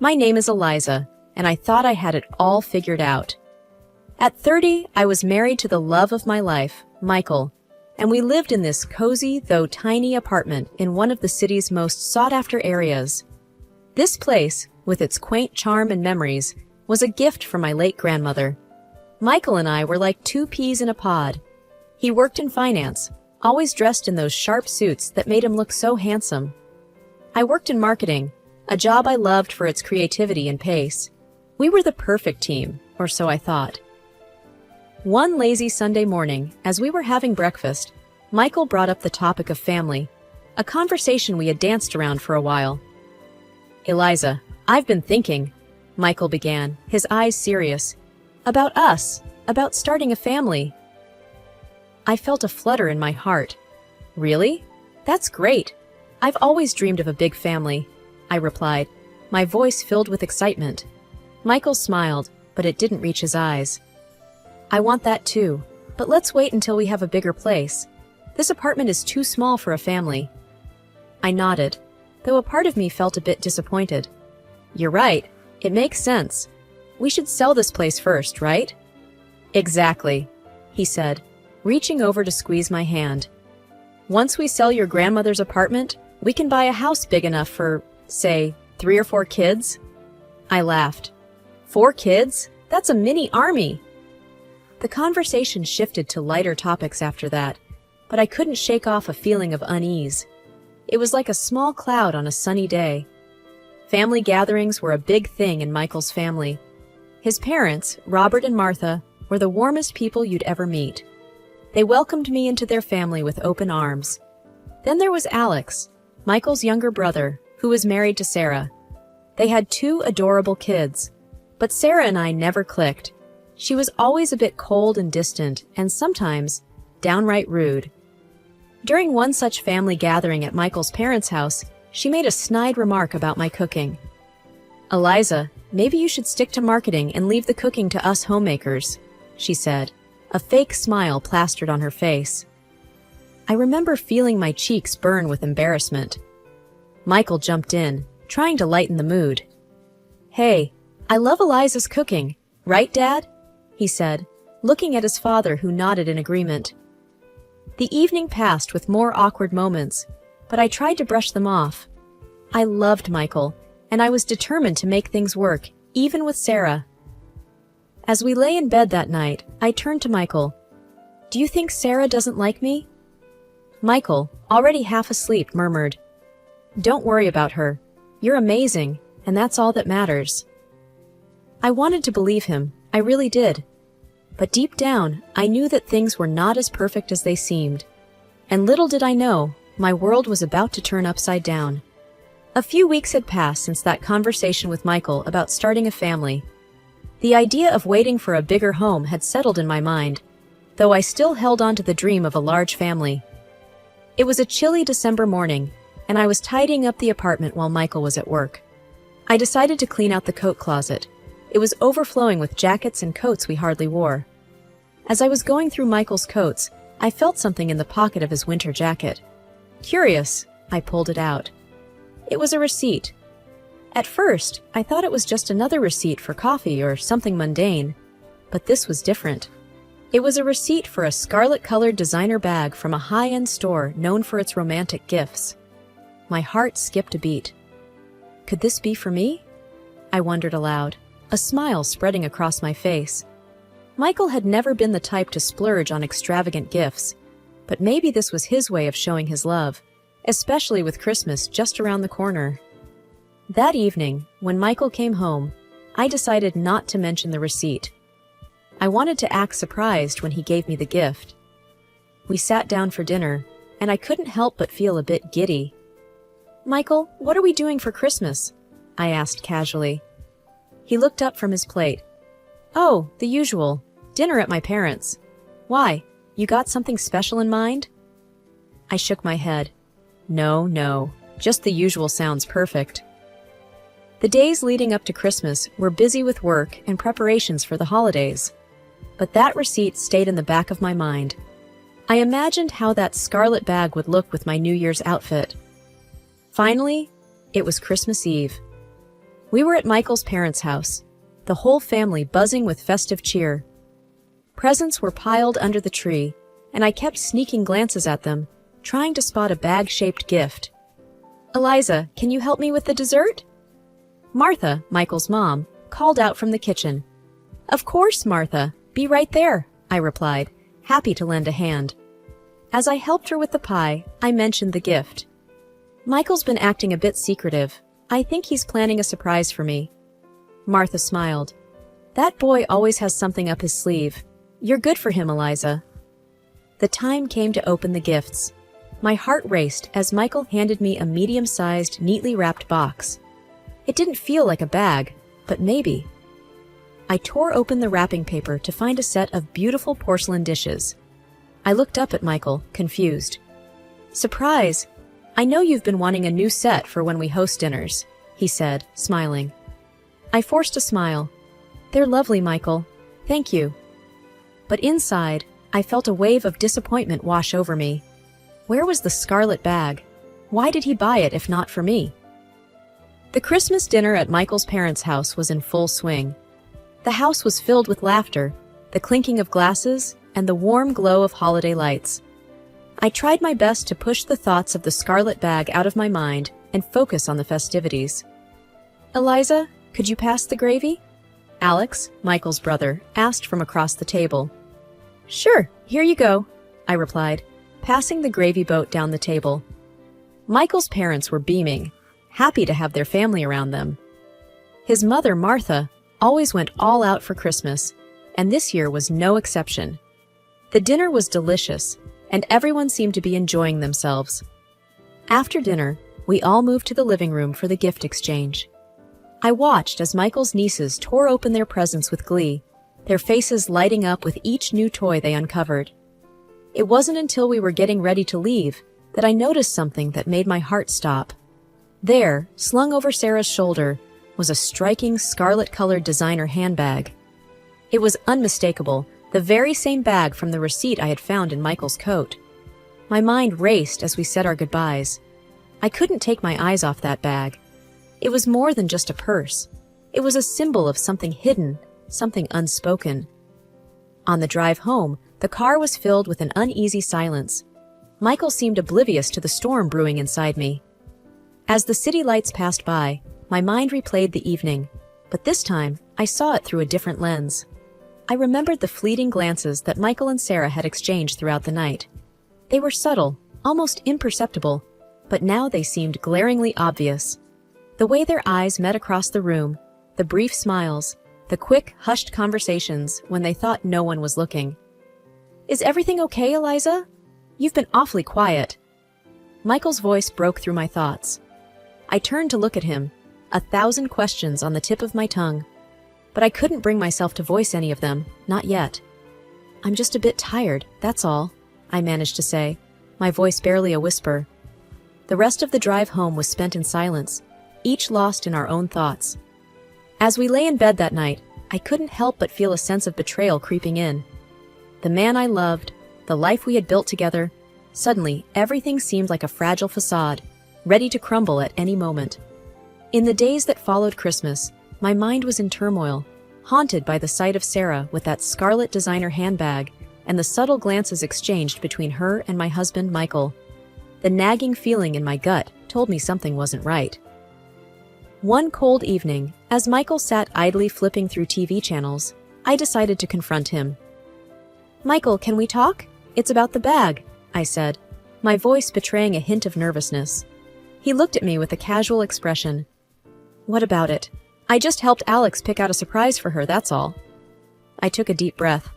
My name is Eliza, and I thought I had it all figured out. At 30, I was married to the love of my life, Michael, and we lived in this cozy, though tiny apartment in one of the city's most sought-after areas. This place, with its quaint charm and memories, was a gift from my late grandmother. Michael and I were like two peas in a pod. He worked in finance, always dressed in those sharp suits that made him look so handsome. I worked in marketing, a job I loved for its creativity and pace. We were the perfect team, or so I thought. One lazy Sunday morning, as we were having breakfast, Michael brought up the topic of family, a conversation we had danced around for a while. "Eliza, I've been thinking," Michael began, his eyes serious, "about us, about starting a family." I felt a flutter in my heart. "Really? That's great. I've always dreamed of a big family," I replied, my voice filled with excitement. Michael smiled, but it didn't reach his eyes. "I want that too, but let's wait until we have a bigger place. This apartment is too small for a family." I nodded, though a part of me felt a bit disappointed. "You're right. It makes sense. We should sell this place first, right?" "Exactly," he said, reaching over to squeeze my hand. "Once we sell your grandmother's apartment, we can buy a house big enough for, say, 3 or 4 kids." I laughed. 4 kids? That's a mini army. The conversation shifted to lighter topics after that, but I couldn't shake off a feeling of unease. It was like a small cloud on a sunny day. Family gatherings were a big thing in Michael's family. His parents, Robert and Martha, were the warmest people you'd ever meet. They welcomed me into their family with open arms. Then there was Alex, Michael's younger brother, who was married to Sarah. They had 2 adorable kids, but Sarah and I never clicked. She was always a bit cold and distant, and sometimes downright rude. During one such family gathering at Michael's parents' house, she made a snide remark about my cooking. "Eliza, maybe you should stick to marketing and leave the cooking to us homemakers," she said, a fake smile plastered on her face. I remember feeling my cheeks burn with embarrassment. Michael jumped in, trying to lighten the mood. "Hey, I love Eliza's cooking, right, Dad?" he said, looking at his father, who nodded in agreement. The evening passed with more awkward moments, but I tried to brush them off. I loved Michael, and I was determined to make things work, even with Sarah. As we lay in bed that night, I turned to Michael. "Do you think Sarah doesn't like me?" Michael, already half asleep, murmured, "Don't worry about her. You're amazing, and that's all that matters." I wanted to believe him, I really did. But deep down, I knew that things were not as perfect as they seemed. And little did I know, my world was about to turn upside down. A few weeks had passed since that conversation with Michael about starting a family. The idea of waiting for a bigger home had settled in my mind, though I still held on to the dream of a large family. It was a chilly December morning, and I was tidying up the apartment while Michael was at work. I decided to clean out the coat closet. It was overflowing with jackets and coats we hardly wore. As I was going through Michael's coats, I felt something in the pocket of his winter jacket. Curious, I pulled it out. It was a receipt. At first, I thought it was just another receipt for coffee or something mundane, but this was different. It was a receipt for a scarlet-colored designer bag from a high-end store known for its romantic gifts. My heart skipped a beat. Could this be for me? I wondered aloud, a smile spreading across my face. Michael had never been the type to splurge on extravagant gifts, but maybe this was his way of showing his love, especially with Christmas just around the corner. That evening, when Michael came home, I decided not to mention the receipt. I wanted to act surprised when he gave me the gift. We sat down for dinner, and I couldn't help but feel a bit giddy. "Michael, what are we doing for Christmas?" I asked casually. He looked up from his plate. "Oh, the usual. Dinner at my parents'. Why? You got something special in mind?" I shook my head. No, just the usual sounds perfect. The days leading up to Christmas were busy with work and preparations for the holidays. But that receipt stayed in the back of my mind. I imagined how that scarlet bag would look with my New Year's outfit. Finally, it was Christmas Eve. We were at Michael's parents' house, the whole family buzzing with festive cheer. Presents were piled under the tree, and I kept sneaking glances at them, trying to spot a bag-shaped gift. "Eliza, can you help me with the dessert?" Martha, Michael's mom, called out from the kitchen. "Of course, Martha. Be right there," I replied, happy to lend a hand. As I helped her with the pie, I mentioned the gift. "Michael's been acting a bit secretive. I think he's planning a surprise for me." Martha smiled. "That boy always has something up his sleeve. You're good for him, Eliza." The time came to open the gifts. My heart raced as Michael handed me a medium-sized, neatly wrapped box. It didn't feel like a bag, but maybe. I tore open the wrapping paper to find a set of beautiful porcelain dishes. I looked up at Michael, confused. "Surprise! I know you've been wanting a new set for when we host dinners," he said, smiling. I forced a smile. "They're lovely, Michael. Thank you." But inside, I felt a wave of disappointment wash over me. Where was the scarlet bag? Why did he buy it if not for me? The Christmas dinner at Michael's parents' house was in full swing. The house was filled with laughter, the clinking of glasses, and the warm glow of holiday lights. I tried my best to push the thoughts of the scarlet bag out of my mind and focus on the festivities. "Eliza, could you pass the gravy?" Alex, Michael's brother, asked from across the table. "Sure, here you go," I replied, passing the gravy boat down the table. Michael's parents were beaming, happy to have their family around them. His mother, Martha, always went all out for Christmas, and this year was no exception. The dinner was delicious, and everyone seemed to be enjoying themselves. After dinner, we all moved to the living room for the gift exchange. I watched as Michael's nieces tore open their presents with glee, their faces lighting up with each new toy they uncovered. It wasn't until we were getting ready to leave that I noticed something that made my heart stop. There, slung over Sarah's shoulder, was a striking scarlet-colored designer handbag. It was unmistakable, the very same bag from the receipt I had found in Michael's coat. My mind raced as we said our goodbyes. I couldn't take my eyes off that bag. It was more than just a purse. It was a symbol of something hidden, something unspoken. On the drive home, the car was filled with an uneasy silence. Michael seemed oblivious to the storm brewing inside me. As the city lights passed by, my mind replayed the evening, but this time I saw it through a different lens. I remembered the fleeting glances that Michael and Sarah had exchanged throughout the night. They were subtle, almost imperceptible, but now they seemed glaringly obvious. The way their eyes met across the room, the brief smiles, the quick, hushed conversations when they thought no one was looking. "Is everything okay, Eliza? You've been awfully quiet." Michael's voice broke through my thoughts. I turned to look at him, 1,000 questions on the tip of my tongue. But I couldn't bring myself to voice any of them, not yet. "I'm just a bit tired, that's all," I managed to say, my voice barely a whisper. The rest of the drive home was spent in silence, each lost in our own thoughts. As we lay in bed that night, I couldn't help but feel a sense of betrayal creeping in. The man I loved, the life we had built together, suddenly everything seemed like a fragile facade, ready to crumble at any moment. In the days that followed Christmas, my mind was in turmoil, haunted by the sight of Sarah with that scarlet designer handbag and the subtle glances exchanged between her and my husband, Michael. The nagging feeling in my gut told me something wasn't right. One cold evening, as Michael sat idly flipping through TV channels, I decided to confront him. "Michael, can we talk? It's about the bag," I said, my voice betraying a hint of nervousness. He looked at me with a casual expression. "What about it? I just helped Alex pick out a surprise for her, that's all." I took a deep breath.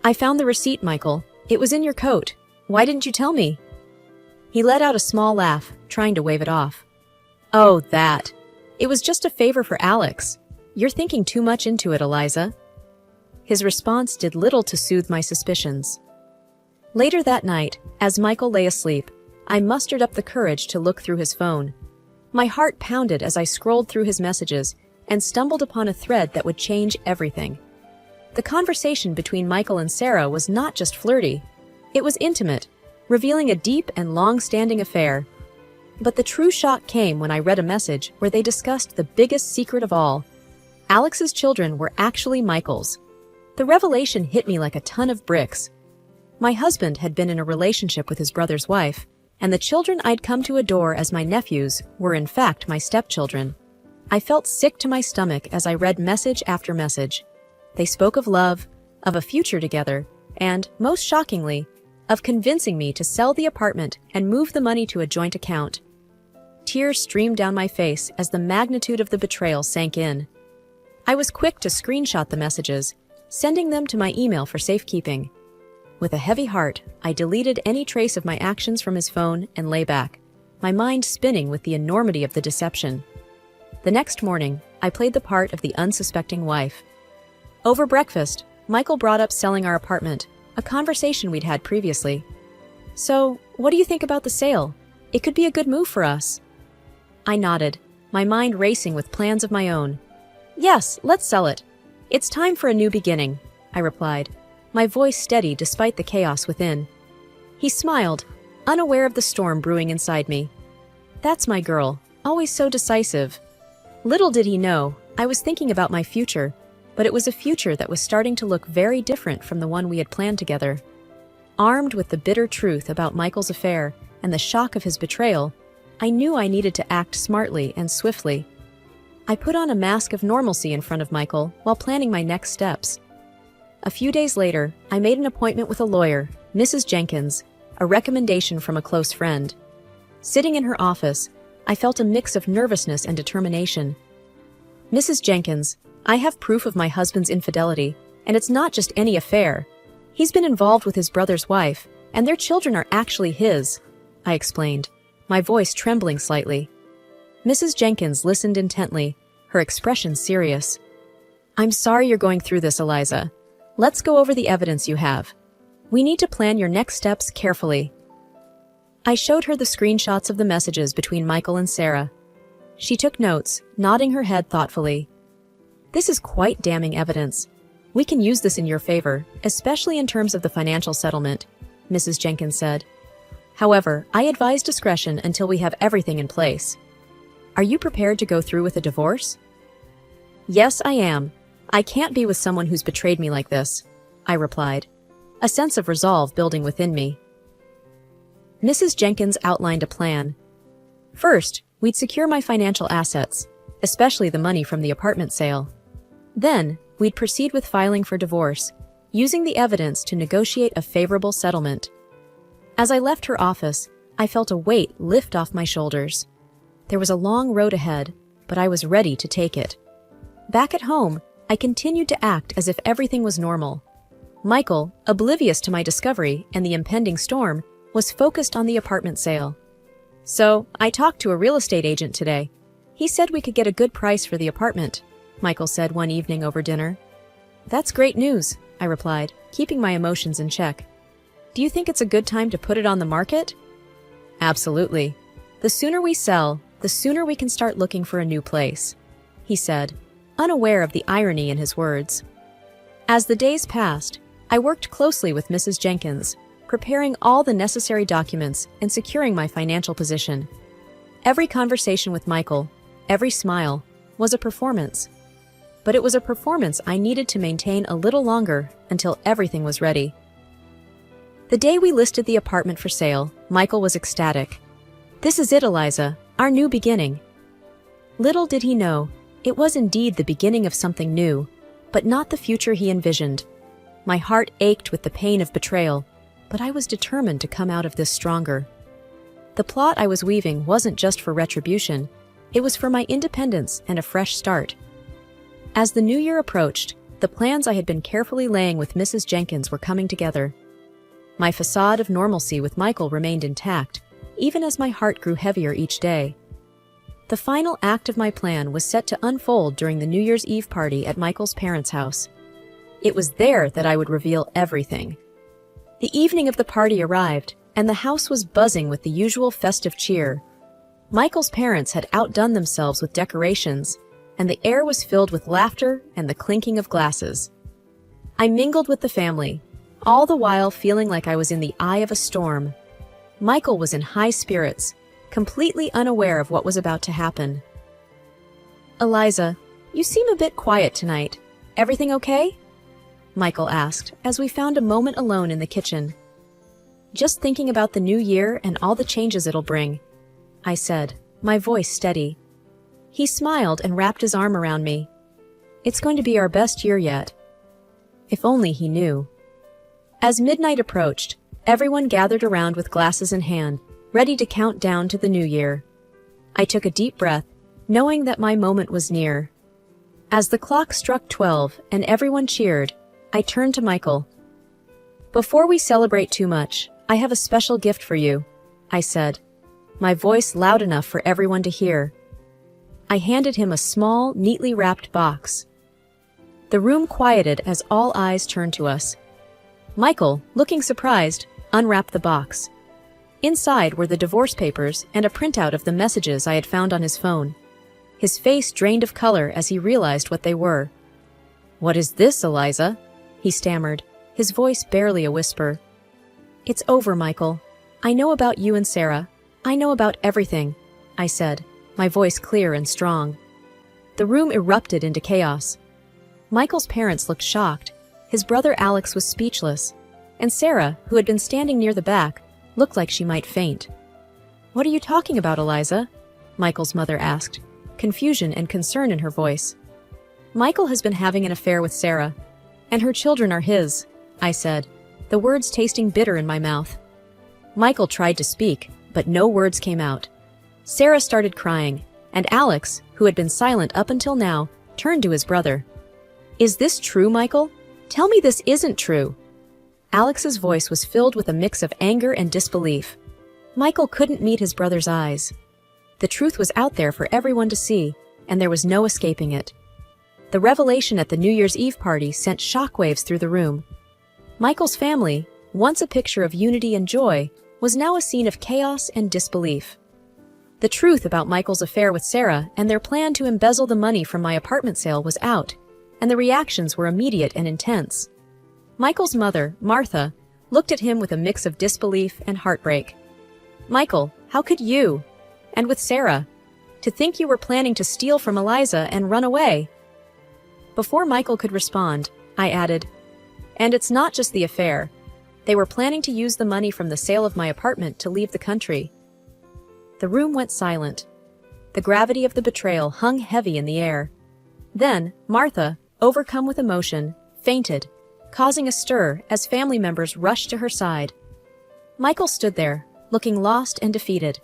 "I found the receipt, Michael. It was in your coat. Why didn't you tell me?" He let out a small laugh, trying to wave it off. "Oh, that. It was just a favor for Alex. You're thinking too much into it, Eliza." His response did little to soothe my suspicions. Later that night, as Michael lay asleep, I mustered up the courage to look through his phone. My heart pounded as I scrolled through his messages and stumbled upon a thread that would change everything. The conversation between Michael and Sarah was not just flirty. It was intimate, revealing a deep and long-standing affair. But the true shock came when I read a message where they discussed the biggest secret of all. Alex's children were actually Michael's. The revelation hit me like a ton of bricks. My husband had been in a relationship with his brother's wife, and the children I'd come to adore as my nephews were in fact my stepchildren. I felt sick to my stomach as I read message after message. They spoke of love, of a future together, and, most shockingly, of convincing me to sell the apartment and move the money to a joint account. Tears streamed down my face as the magnitude of the betrayal sank in. I was quick to screenshot the messages, sending them to my email for safekeeping. With a heavy heart, I deleted any trace of my actions from his phone and lay back, my mind spinning with the enormity of the deception. The next morning, I played the part of the unsuspecting wife. Over breakfast, Michael brought up selling our apartment, a conversation we'd had previously. "So, what do you think about the sale? It could be a good move for us." I nodded, my mind racing with plans of my own. "Yes, let's sell it. It's time for a new beginning," I replied, my voice steady despite the chaos within. He smiled, unaware of the storm brewing inside me. That's my girl, always so decisive. Little did he know, I was thinking about my future, but it was a future that was starting to look very different from the one we had planned together. Armed with the bitter truth about Michael's affair and the shock of his betrayal, I knew I needed to act smartly and swiftly. I put on a mask of normalcy in front of Michael while planning my next steps. A few days later, I made an appointment with a lawyer, Mrs. Jenkins, a recommendation from a close friend. Sitting in her office, I felt a mix of nervousness and determination. "Mrs. Jenkins, I have proof of my husband's infidelity, and it's not just any affair. He's been involved with his brother's wife, and their children are actually his," I explained, my voice trembling slightly. Mrs. Jenkins listened intently, her expression serious. "I'm sorry you're going through this, Eliza. Let's go over the evidence you have. We need to plan your next steps carefully." I showed her the screenshots of the messages between Michael and Sarah. She took notes, nodding her head thoughtfully. "This is quite damning evidence. We can use this in your favor, especially in terms of the financial settlement," Mrs. Jenkins said. "However, I advise discretion until we have everything in place. Are you prepared to go through with a divorce?" "Yes, I am. I can't be with someone who's betrayed me like this," I replied, a sense of resolve building within me. Mrs. Jenkins outlined a plan. First, we'd secure my financial assets, especially the money from the apartment sale. Then, we'd proceed with filing for divorce, using the evidence to negotiate a favorable settlement. As I left her office, I felt a weight lift off my shoulders. There was a long road ahead, but I was ready to take it. Back at home, I continued to act as if everything was normal. Michael, oblivious to my discovery and the impending storm, was focused on the apartment sale. "So, I talked to a real estate agent today. He said we could get a good price for the apartment," Michael said one evening over dinner. "That's great news," I replied, keeping my emotions in check. "Do you think it's a good time to put it on the market?" "Absolutely. The sooner we sell, the sooner we can start looking for a new place," he said, unaware of the irony in his words. As the days passed, I worked closely with Mrs. Jenkins, preparing all the necessary documents and securing my financial position. Every conversation with Michael, every smile, was a performance. But it was a performance I needed to maintain a little longer until everything was ready. The day we listed the apartment for sale, Michael was ecstatic. "This is it, Eliza, our new beginning." Little did he know, it was indeed the beginning of something new, but not the future he envisioned. My heart ached with the pain of betrayal, but I was determined to come out of this stronger. The plot I was weaving wasn't just for retribution, it was for my independence and a fresh start. As the new year approached, the plans I had been carefully laying with Mrs. Jenkins were coming together. My facade of normalcy with Michael remained intact, even as my heart grew heavier each day. The final act of my plan was set to unfold during the New Year's Eve party at Michael's parents' house. It was there that I would reveal everything. The evening of the party arrived, and the house was buzzing with the usual festive cheer. Michael's parents had outdone themselves with decorations, and the air was filled with laughter and the clinking of glasses. I mingled with the family, all the while feeling like I was in the eye of a storm. Michael was in high spirits, completely unaware of what was about to happen. "Eliza, you seem a bit quiet tonight. Everything okay?" Michael asked as we found a moment alone in the kitchen. "Just thinking about the new year and all the changes it'll bring," I said, my voice steady. He smiled and wrapped his arm around me. "It's going to be our best year yet." If only he knew. As midnight approached, everyone gathered around with glasses in hand, ready to count down to the new year. I took a deep breath, knowing that my moment was near. As the clock struck 12 and everyone cheered, I turned to Michael. "Before we celebrate too much, I have a special gift for you," I said, my voice loud enough for everyone to hear. I handed him a small, neatly wrapped box. The room quieted as all eyes turned to us. Michael, looking surprised, unwrapped the box. Inside were the divorce papers and a printout of the messages I had found on his phone. His face drained of color as he realized what they were. "What is this, Eliza?" he stammered, his voice barely a whisper. "It's over, Michael. I know about you and Sarah. I know about everything," I said, my voice clear and strong. The room erupted into chaos. Michael's parents looked shocked. His brother Alex was speechless, and Sarah, who had been standing near the back, looked like she might faint. "What are you talking about, Eliza?" Michael's mother asked, confusion and concern in her voice. "Michael has been having an affair with Sarah, and her children are his," I said, the words tasting bitter in my mouth. Michael tried to speak, but no words came out. Sarah started crying, and Alex, who had been silent up until now, turned to his brother. "Is this true, Michael? Tell me this isn't true." Alex's voice was filled with a mix of anger and disbelief. Michael couldn't meet his brother's eyes. The truth was out there for everyone to see, and there was no escaping it. The revelation at the New Year's Eve party sent shockwaves through the room. Michael's family, once a picture of unity and joy, was now a scene of chaos and disbelief. The truth about Michael's affair with Sarah and their plan to embezzle the money from my apartment sale was out, and the reactions were immediate and intense. Michael's mother, Martha, looked at him with a mix of disbelief and heartbreak. "Michael, how could you? And with Sarah? To think you were planning to steal from Eliza and run away?" Before Michael could respond, I added, "And it's not just the affair. They were planning to use the money from the sale of my apartment to leave the country." The room went silent. The gravity of the betrayal hung heavy in the air. Then, Martha, overcome with emotion, fainted, causing a stir as family members rushed to her side. Michael stood there, looking lost and defeated.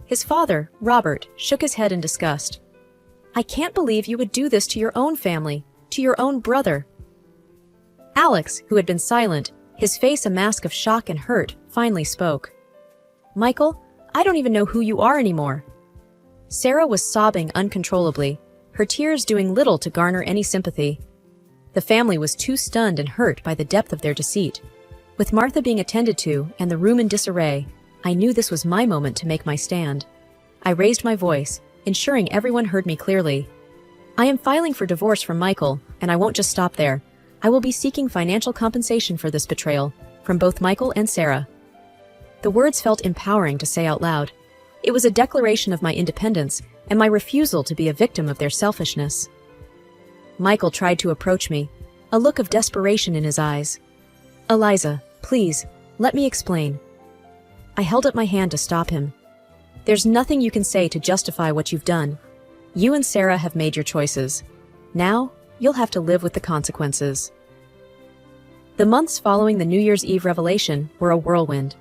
His father, Robert, shook his head in disgust. "I can't believe you would do this to your own family, to your own brother." Alex, who had been silent, his face a mask of shock and hurt, finally spoke. "Michael, I don't even know who you are anymore." Sarah was sobbing uncontrollably, her tears doing little to garner any sympathy. The family was too stunned and hurt by the depth of their deceit. With Martha being attended to and the room in disarray, I knew this was my moment to make my stand. I raised my voice, ensuring everyone heard me clearly. "I am filing for divorce from Michael, and I won't just stop there. I will be seeking financial compensation for this betrayal, from both Michael and Sarah." The words felt empowering to say out loud. It was a declaration of my independence and my refusal to be a victim of their selfishness. Michael tried to approach me, a look of desperation in his eyes. "Eliza, please, let me explain." I held up my hand to stop him. "There's nothing you can say to justify what you've done. You and Sarah have made your choices. Now, you'll have to live with the consequences." The months following the New Year's Eve revelation were a whirlwind.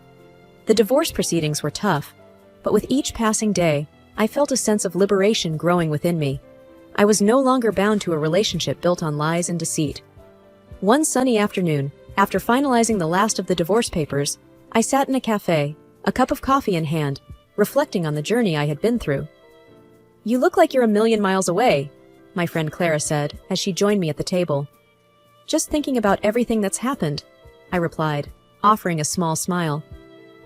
The divorce proceedings were tough, but with each passing day, I felt a sense of liberation growing within me. I was no longer bound to a relationship built on lies and deceit. One sunny afternoon, after finalizing the last of the divorce papers, I sat in a cafe, a cup of coffee in hand, reflecting on the journey I had been through. "You look like you're a million miles away," my friend Clara said as she joined me at the table. "Just thinking about everything that's happened," I replied, offering a small smile.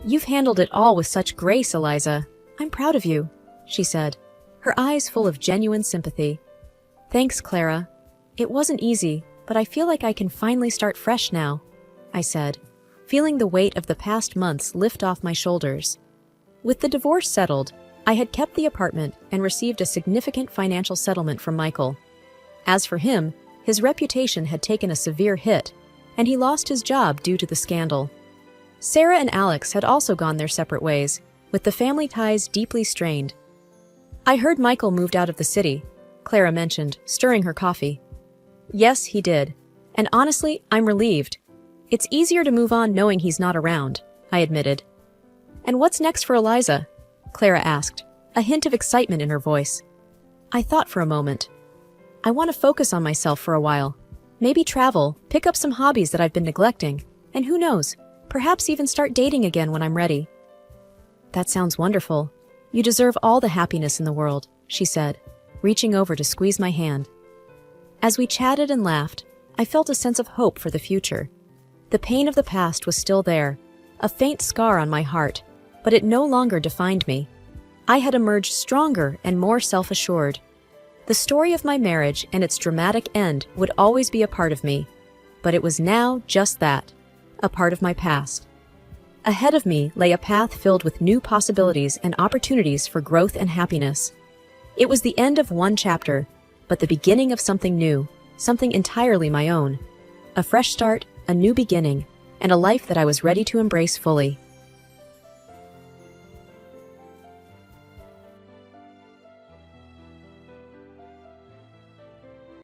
"You've handled it all with such grace, Eliza. I'm proud of you," she said, her eyes full of genuine sympathy. "Thanks, Clara. It wasn't easy, but I feel like I can finally start fresh now," I said, feeling the weight of the past months lift off my shoulders. With the divorce settled, I had kept the apartment and received a significant financial settlement from Michael. As for him, his reputation had taken a severe hit, and he lost his job due to the scandal. Sarah and Alex had also gone their separate ways, with the family ties deeply strained. "I heard Michael moved out of the city," Clara mentioned, stirring her coffee. "Yes, he did. And honestly, I'm relieved. It's easier to move on knowing he's not around," I admitted. "And what's next for Eliza?" Clara asked, a hint of excitement in her voice. I thought for a moment. "I want to focus on myself for a while. Maybe travel, pick up some hobbies that I've been neglecting, and who knows, perhaps even start dating again when I'm ready." "That sounds wonderful. You deserve all the happiness in the world," she said, reaching over to squeeze my hand. As we chatted and laughed, I felt a sense of hope for the future. The pain of the past was still there, a faint scar on my heart, but it no longer defined me. I had emerged stronger and more self-assured. The story of my marriage and its dramatic end would always be a part of me, but it was now just that, a part of my past. Ahead of me lay a path filled with new possibilities and opportunities for growth and happiness. It was the end of one chapter, but the beginning of something new, something entirely my own. A fresh start, a new beginning, and a life that I was ready to embrace fully.